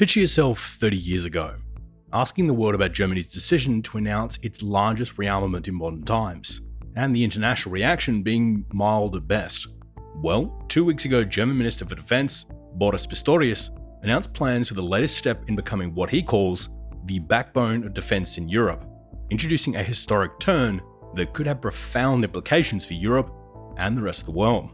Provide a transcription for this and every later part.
Picture yourself 30 years ago, asking the world about Germany's decision to announce its largest rearmament in modern times, and the international reaction being mild at best. Well, 2 weeks ago, German Minister for Defense, Boris Pistorius, announced plans for the latest step in becoming what he calls the backbone of defense in Europe, introducing a historic turn that could have profound implications for Europe and the rest of the world.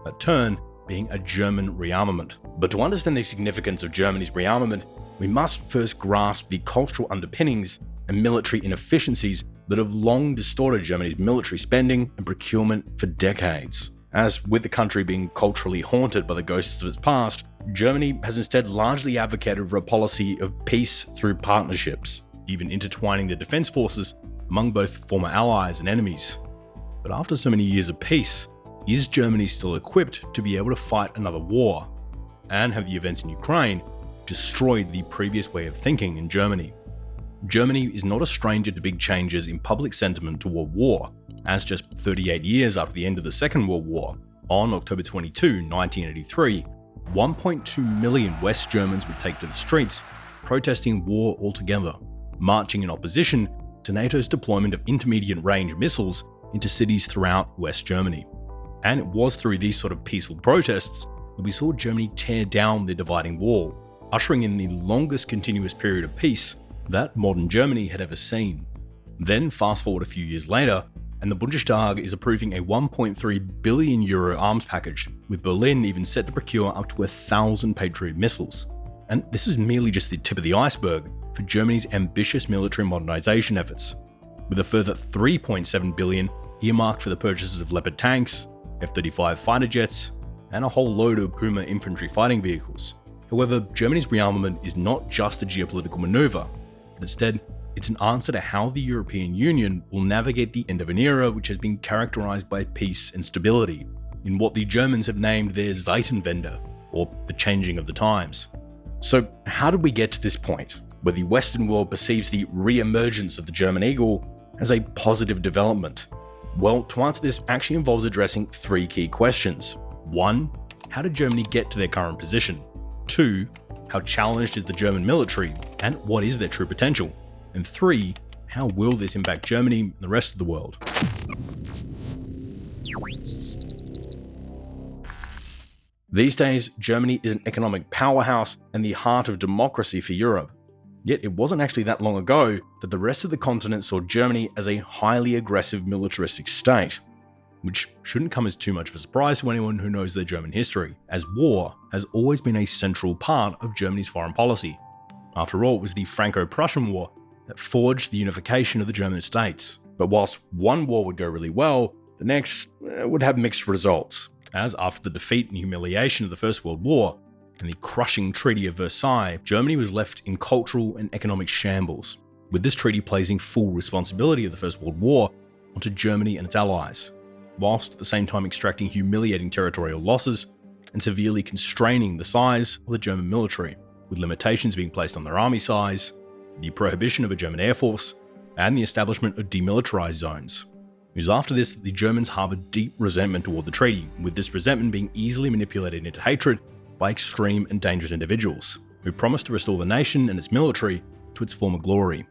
That turn being a German rearmament. But to understand the significance of Germany's rearmament, we must first grasp the cultural underpinnings and military inefficiencies that have long distorted Germany's military spending and procurement for decades. As with the country being culturally haunted by the ghosts of its past, Germany has instead largely advocated for a policy of peace through partnerships, even intertwining the defense forces among both former allies and enemies. But after so many years of peace, is Germany still equipped to be able to fight another war? And have the events in Ukraine destroyed the previous way of thinking in Germany? Germany is not a stranger to big changes in public sentiment toward war, as just 38 years after the end of the Second World War, on October 22, 1983, 1.2 million West Germans would take to the streets, protesting war altogether, marching in opposition to NATO's deployment of intermediate-range missiles into cities throughout West Germany. And it was through these sort of peaceful protests that we saw Germany tear down the dividing wall, ushering in the longest continuous period of peace that modern Germany had ever seen. Then fast forward a few years later, and the Bundestag is approving a 1.3 billion euro arms package, with Berlin even set to procure up to 1,000 Patriot missiles. And this is merely just the tip of the iceberg for Germany's ambitious military modernization efforts, with a further 3.7 billion earmarked for the purchases of Leopard tanks, F-35 fighter jets, and a whole load of Puma infantry fighting vehicles. However, Germany's rearmament is not just a geopolitical maneuver, but instead, it's an answer to how the European Union will navigate the end of an era which has been characterized by peace and stability, in what the Germans have named their Zeitenwende, or the changing of the times. So how did we get to this point, where the Western world perceives the re-emergence of the German eagle as a positive development? Well, to answer this actually involves addressing three key questions. 1. How did Germany get to their current position? 2. How challenged is the German military, and what is their true potential? And 3. How will this impact Germany and the rest of the world? These days, Germany is an economic powerhouse and the heart of democracy for Europe. Yet it wasn't actually that long ago that the rest of the continent saw Germany as a highly aggressive militaristic state, which shouldn't come as too much of a surprise to anyone who knows their German history, as war has always been a central part of Germany's foreign policy. After all, it was the Franco-Prussian War that forged the unification of the German states. But whilst one war would go really well, the next would have mixed results, as after the defeat and humiliation of the First World War and the crushing Treaty of Versailles, Germany was left in cultural and economic shambles, with this treaty placing full responsibility of the First World War onto Germany and its allies, whilst at the same time extracting humiliating territorial losses and severely constraining the size of the German military, with limitations being placed on their army size, the prohibition of a German air force, and the establishment of demilitarized zones. It was after this that the Germans harbored deep resentment toward the treaty, with this resentment being easily manipulated into hatred by extreme and dangerous individuals, who promised to restore the nation and its military to its former glory.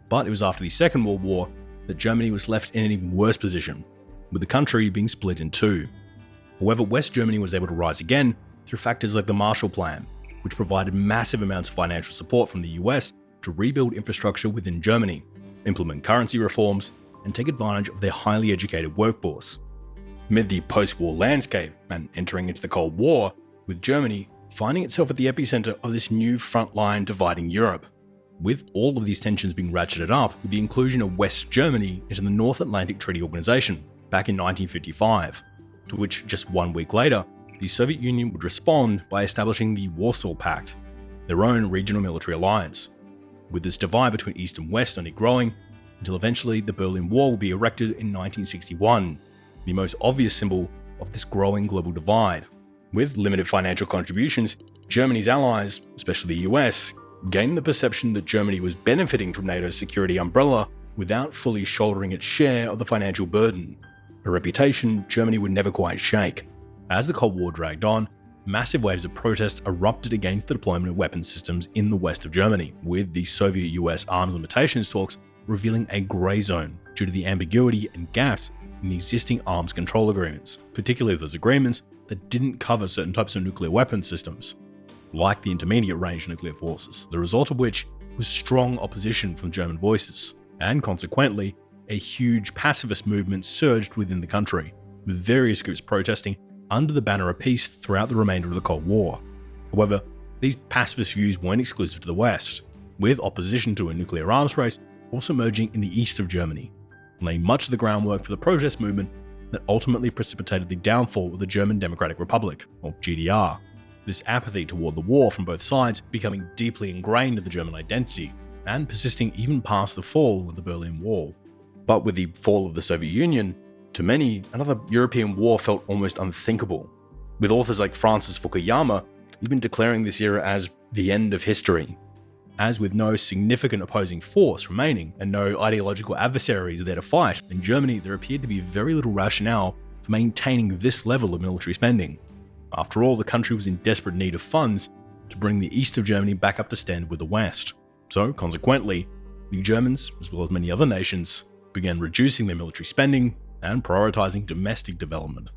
But it was after the Second World War that Germany was left in an even worse position, with the country being split in two. However, West Germany was able to rise again through factors like the Marshall Plan, which provided massive amounts of financial support from the US to rebuild infrastructure within Germany, implement currency reforms, and take advantage of their highly educated workforce. Amid the post-war landscape and entering into the Cold War, with Germany finding itself at the epicenter of this new frontline dividing Europe, with all of these tensions being ratcheted up with the inclusion of West Germany into the North Atlantic Treaty Organization back in 1955, to which just 1 week later, the Soviet Union would respond by establishing the Warsaw Pact, their own regional military alliance, with this divide between East and West only growing until eventually the Berlin Wall will be erected in 1961, the most obvious symbol of this growing global divide. With limited financial contributions, Germany's allies, especially the US, gained the perception that Germany was benefiting from NATO's security umbrella without fully shouldering its share of the financial burden, a reputation Germany would never quite shake. As the Cold War dragged on, massive waves of protest erupted against the deployment of weapon systems in the west of Germany, with the Soviet-US arms limitations talks revealing a grey zone due to the ambiguity and gaps in the existing arms control agreements, particularly those agreements that didn't cover certain types of nuclear weapon systems, like the intermediate-range nuclear forces, the result of which was strong opposition from German voices, and consequently, a huge pacifist movement surged within the country, with various groups protesting under the banner of peace throughout the remainder of the Cold War. However, these pacifist views weren't exclusive to the West, with opposition to a nuclear arms race also emerging in the east of Germany, laying much of the groundwork for the protest movement that ultimately precipitated the downfall of the German Democratic Republic, or GDR. This apathy toward the war from both sides becoming deeply ingrained in the German identity, and persisting even past the fall of the Berlin Wall. But with the fall of the Soviet Union, to many, another European war felt almost unthinkable, with authors like Francis Fukuyama even declaring this era as the end of history. As with no significant opposing force remaining and no ideological adversaries there to fight, in Germany there appeared to be very little rationale for maintaining this level of military spending. After all, the country was in desperate need of funds to bring the east of Germany back up to stand with the west. So, consequently, the Germans, as well as many other nations, began reducing their military spending and prioritizing domestic development.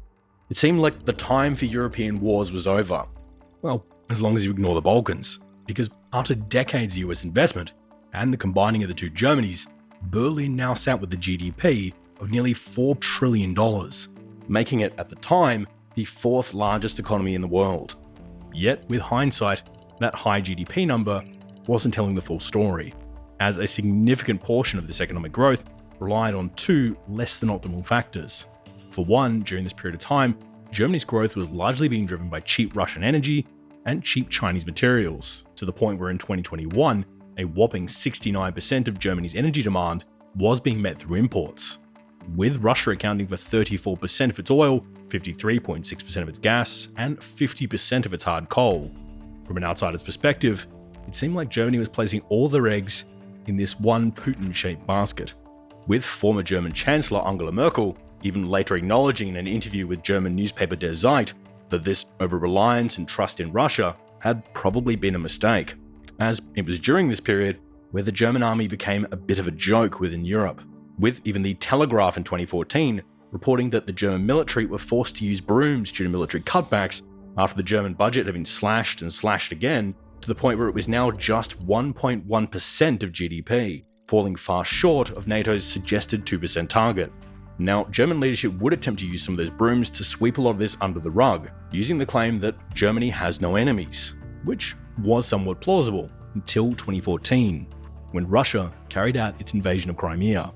It seemed like the time for European wars was over. Well, as long as you ignore the Balkans, because after decades of US investment and the combining of the two Germanys, Berlin now sat with a GDP of nearly $4 trillion, making it, at the time, the fourth largest economy in the world. Yet, with hindsight, that high GDP number wasn't telling the full story, as a significant portion of this economic growth relied on two less than optimal factors. For one, during this period of time, Germany's growth was largely being driven by cheap Russian energy and cheap Chinese materials, to the point where in 2021, a whopping 69% of Germany's energy demand was being met through imports, with Russia accounting for 34% of its oil, 53.6% of its gas, and 50% of its hard coal. From an outsider's perspective, it seemed like Germany was placing all their eggs in this one Putin-shaped basket, with former German Chancellor Angela Merkel even later acknowledging in an interview with German newspaper Der Zeit that this over-reliance and trust in Russia had probably been a mistake, as it was during this period where the German army became a bit of a joke within Europe, with even the Telegraph in 2014 reporting that the German military were forced to use brooms due to military cutbacks after the German budget had been slashed and slashed again, to the point where it was now just 1.1% of GDP, falling far short of NATO's suggested 2% target. Now, German leadership would attempt to use some of those brooms to sweep a lot of this under the rug, using the claim that Germany has no enemies, which was somewhat plausible until 2014, when Russia carried out its invasion of Crimea.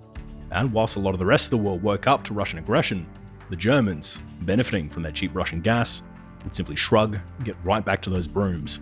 And whilst a lot of the rest of the world woke up to Russian aggression, the Germans, benefiting from that cheap Russian gas, would simply shrug and get right back to those brooms,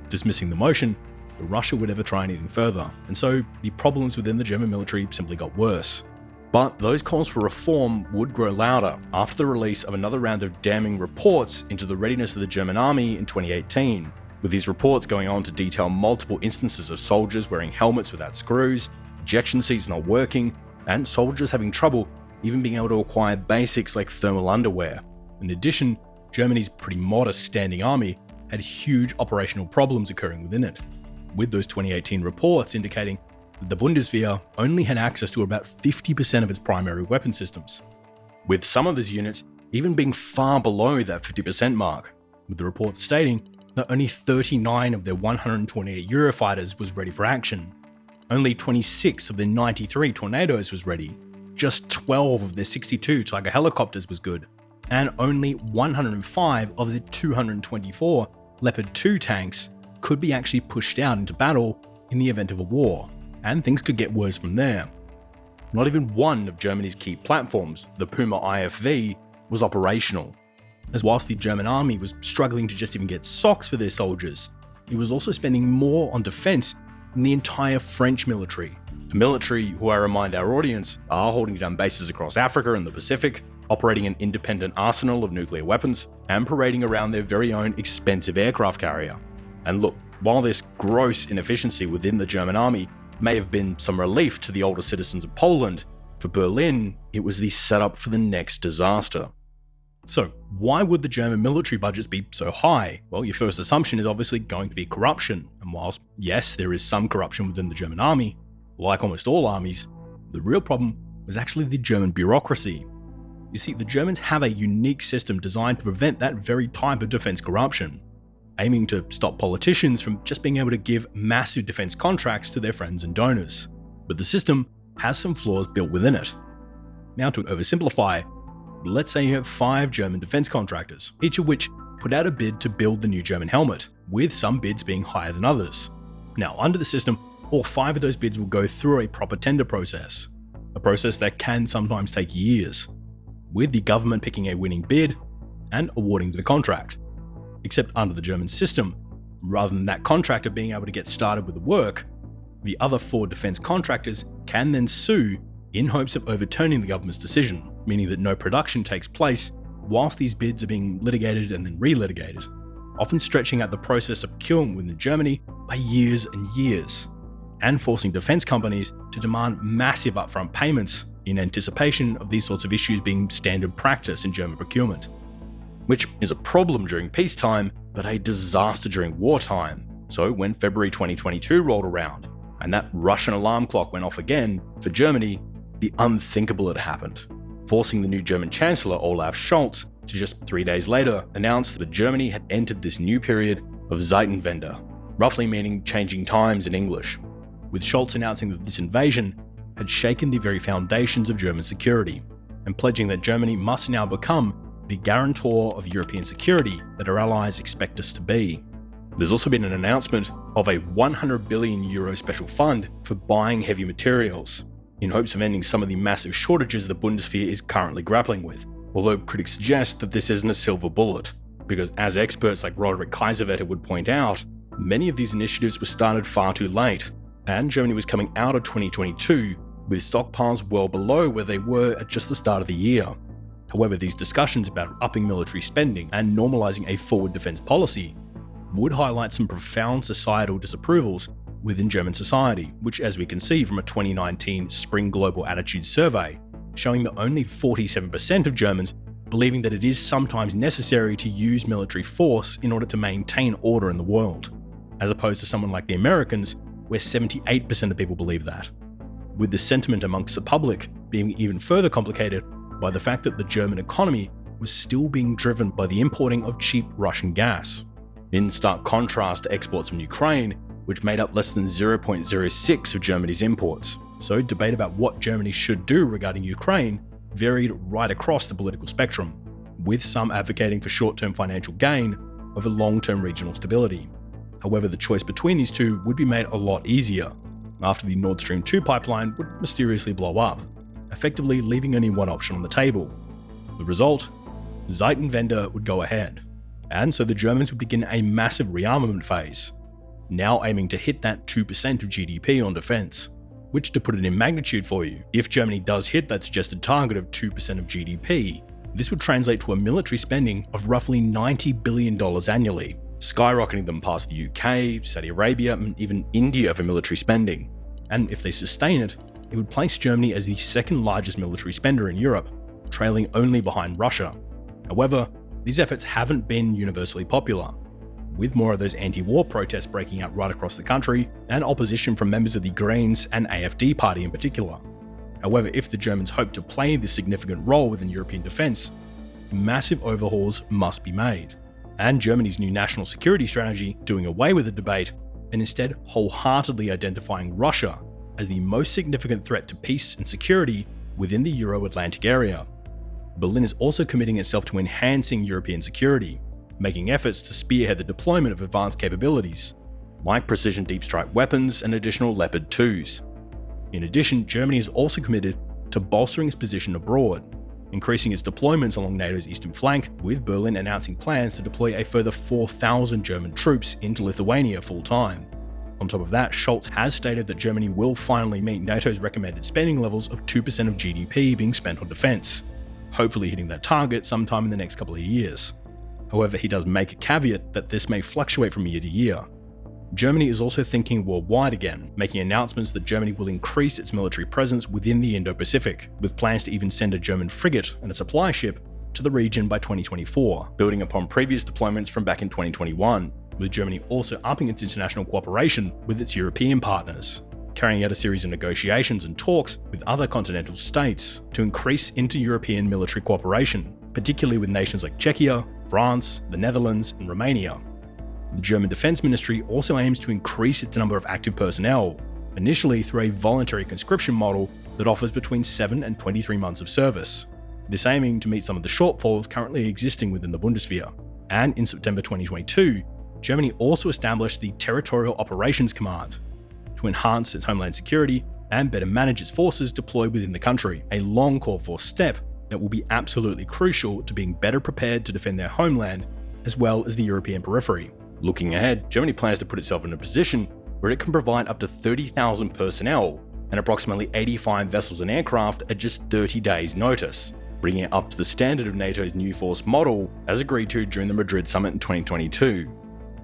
dismissing the motion that Russia would ever try anything further, and so the problems within the German military simply got worse. But those calls for reform would grow louder after the release of another round of damning reports into the readiness of the German army in 2018, with these reports going on to detail multiple instances of soldiers wearing helmets without screws, ejection seats not working, and soldiers having trouble even being able to acquire basics like thermal underwear. In addition, Germany's pretty modest standing army had huge operational problems occurring within it, with those 2018 reports indicating that the Bundeswehr only had access to about 50% of its primary weapon systems, with some of those units even being far below that 50% mark, with the reports stating that only 39 of their 128 Eurofighters was ready for action, only 26 of their 93 Tornadoes was ready, just 12 of their 62 Tiger helicopters was good, and only 105 of the 224 Leopard 2 tanks could be actually pushed out into battle in the event of a war, and things could get worse from there. Not even one of Germany's key platforms, the Puma IFV, was operational, as whilst the German army was struggling to just even get socks for their soldiers, it was also spending more on defense than the entire French military. A military who, I remind our audience, are holding down bases across Africa and the Pacific, operating an independent arsenal of nuclear weapons, and parading around their very own expensive aircraft carrier. And look, while this gross inefficiency within the German army may have been some relief to the older citizens of Poland, for Berlin, it was the setup for the next disaster. So, why would the German military budgets be so high? Well, your first assumption is obviously going to be corruption. And whilst, yes, there is some corruption within the German army, like almost all armies, the real problem was actually the German bureaucracy. You see, the Germans have a unique system designed to prevent that very type of defense corruption, aiming to stop politicians from just being able to give massive defense contracts to their friends and donors. But the system has some flaws built within it. Now, to oversimplify, let's say you have 5 German defense contractors, each of which put out a bid to build the new German helmet, with some bids being higher than others. Now, under the system, all 5 of those bids will go through a proper tender process, a process that can sometimes take years, with the government picking a winning bid and awarding the contract. Except under the German system, rather than that contractor being able to get started with the work, the other 4 defense contractors can then sue in hopes of overturning the government's decision, meaning that no production takes place whilst these bids are being litigated and then relitigated, often stretching out the process of procurement within Germany by years and years, and forcing defense companies to demand massive upfront payments in anticipation of these sorts of issues being standard practice in German procurement, which is a problem during peacetime, but a disaster during wartime. So when February 2022 rolled around, and that Russian alarm clock went off again for Germany, the unthinkable had happened, forcing the new German Chancellor Olaf Scholz to just 3 days later announce that Germany had entered this new period of Zeitenwende, roughly meaning changing times in English, with Scholz announcing that this invasion had shaken the very foundations of German security, and pledging that Germany must now become the guarantor of European security that our allies expect us to be. There's also been an announcement of a €100 billion special fund for buying heavy materials, in hopes of ending some of the massive shortages the Bundeswehr is currently grappling with. Although critics suggest that this isn't a silver bullet, because as experts like Roderick Kaiserwetter would point out, many of these initiatives were started far too late, and Germany was coming out of 2022 with stockpiles well below where they were at just the start of the year. However, these discussions about upping military spending and normalizing a forward defense policy would highlight some profound societal disapprovals within German society, which, as we can see from a 2019 Spring Global Attitude Survey, showing that only 47% of Germans believing that it is sometimes necessary to use military force in order to maintain order in the world, as opposed to someone like the Americans, where 78% of people believe that, with the sentiment amongst the public being even further complicated by the fact that the German economy was still being driven by the importing of cheap Russian gas, in stark contrast to exports from Ukraine, which made up less than 0.06 of Germany's imports. So debate about what Germany should do regarding Ukraine varied right across the political spectrum, with some advocating for short-term financial gain over long-term regional stability. However, the choice between these two would be made a lot easier after the Nord Stream 2 pipeline would mysteriously blow up, effectively leaving only one option on the table. The result? Zeitenwende would go ahead, and so the Germans would begin a massive rearmament phase, now aiming to hit that 2% of GDP on defense, which, to put it in magnitude for you, if Germany does hit that suggested target of 2% of GDP, this would translate to a military spending of roughly $90 billion annually, skyrocketing them past the UK, Saudi Arabia, and even India for military spending. And if they sustain it, it would place Germany as the second largest military spender in Europe, trailing only behind Russia. However, these efforts haven't been universally popular, with more of those anti-war protests breaking out right across the country, and opposition from members of the Greens and AfD party in particular. However, if the Germans hope to play this significant role within European defense, massive overhauls must be made, and Germany's new national security strategy doing away with the debate and instead wholeheartedly identifying Russia as the most significant threat to peace and security within the Euro-Atlantic area. Berlin is also committing itself to enhancing European security, making efforts to spearhead the deployment of advanced capabilities, like precision deep strike weapons and additional Leopard 2s. In addition, Germany is also committed to bolstering its position abroad, increasing its deployments along NATO's eastern flank, with Berlin announcing plans to deploy a further 4,000 German troops into Lithuania full-time. On top of that, Scholz has stated that Germany will finally meet NATO's recommended spending levels of 2% of GDP being spent on defense, hopefully hitting that target sometime in the next couple of years. However, he does make a caveat that this may fluctuate from year to year. Germany is also thinking worldwide again, making announcements that Germany will increase its military presence within the Indo-Pacific, with plans to even send a German frigate and a supply ship to the region by 2024, building upon previous deployments from back in 2021, with Germany also upping its international cooperation with its European partners, carrying out a series of negotiations and talks with other continental states to increase inter-European military cooperation, particularly with nations like Czechia, France, the Netherlands, and Romania. The German Defense Ministry also aims to increase its number of active personnel, initially through a voluntary conscription model that offers between 7 and 23 months of service, this aiming to meet some of the shortfalls currently existing within the Bundeswehr. And in September 2022, Germany also established the Territorial Operations Command to enhance its homeland security and better manage its forces deployed within the country, a long called for step that will be absolutely crucial to being better prepared to defend their homeland as well as the European periphery. Looking ahead, Germany plans to put itself in a position where it can provide up to 30,000 personnel and approximately 85 vessels and aircraft at just 30 days' notice, bringing it up to the standard of NATO's new force model as agreed to during the Madrid summit in 2022,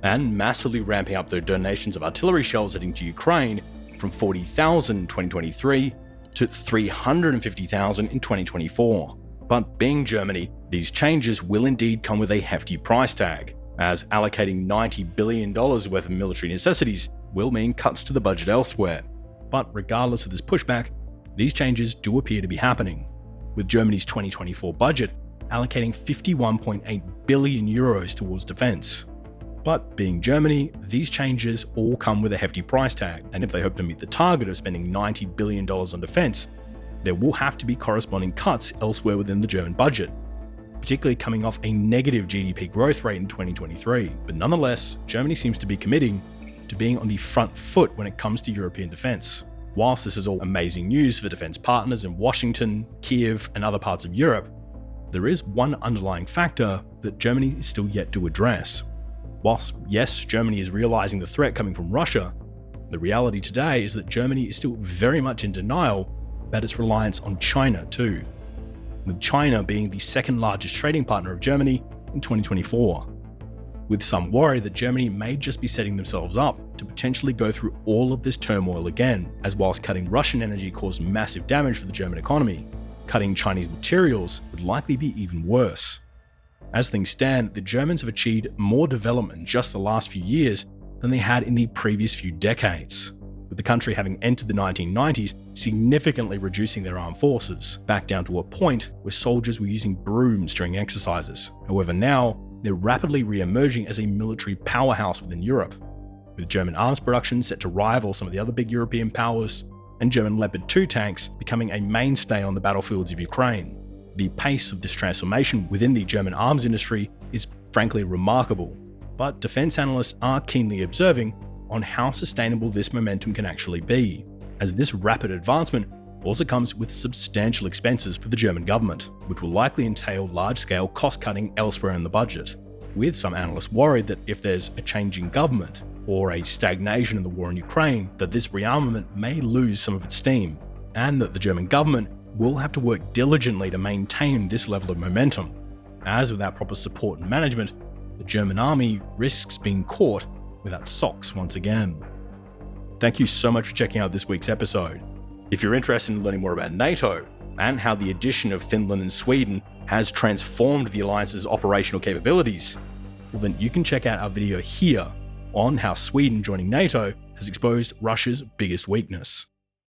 and massively ramping up their donations of artillery shells heading to Ukraine from 40,000 in 2023 to 350,000 in 2024. But being Germany, these changes will indeed come with a hefty price tag, as allocating $90 billion worth of military necessities will mean cuts to the budget elsewhere. But regardless of this pushback, these changes do appear to be happening, with Germany's 2024 budget allocating 51.8 billion euros towards defense. But being Germany, these changes all come with a hefty price tag, and if they hope to meet the target of spending $90 billion on defense, there will have to be corresponding cuts elsewhere within the German budget, particularly coming off a negative GDP growth rate in 2023. But nonetheless, Germany seems to be committing to being on the front foot when it comes to European defense. Whilst this is all amazing news for defense partners in Washington, Kiev, and other parts of Europe, there is one underlying factor that Germany is still yet to address. Whilst, yes, Germany is realizing the threat coming from Russia, the reality today is that Germany is still very much in denial about its reliance on China too, with China being the second largest trading partner of Germany in 2024. With some worry that Germany may just be setting themselves up to potentially go through all of this turmoil again, as whilst cutting Russian energy caused massive damage for the German economy, cutting Chinese materials would likely be even worse. As things stand, the Germans have achieved more development in just the last few years than they had in the previous few decades, with the country having entered the 1990s significantly reducing their armed forces, back down to a point where soldiers were using brooms during exercises. However, now, they're rapidly re-emerging as a military powerhouse within Europe, with German arms production set to rival some of the other big European powers, and German Leopard 2 tanks becoming a mainstay on the battlefields of Ukraine. The pace of this transformation within the German arms industry is frankly remarkable, but defense analysts are keenly observing on how sustainable this momentum can actually be, as this rapid advancement also comes with substantial expenses for the German government, which will likely entail large-scale cost-cutting elsewhere in the budget, with some analysts worried that if there's a change in government or a stagnation in the war in Ukraine, that this rearmament may lose some of its steam, and that the German government will have to work diligently to maintain this level of momentum, as without proper support and management, the German army risks being caught without socks once again. Thank you so much for checking out this week's episode. If you're interested in learning more about NATO and how the addition of Finland and Sweden has transformed the alliance's operational capabilities, well then you can check out our video here on how Sweden joining NATO has exposed Russia's biggest weakness.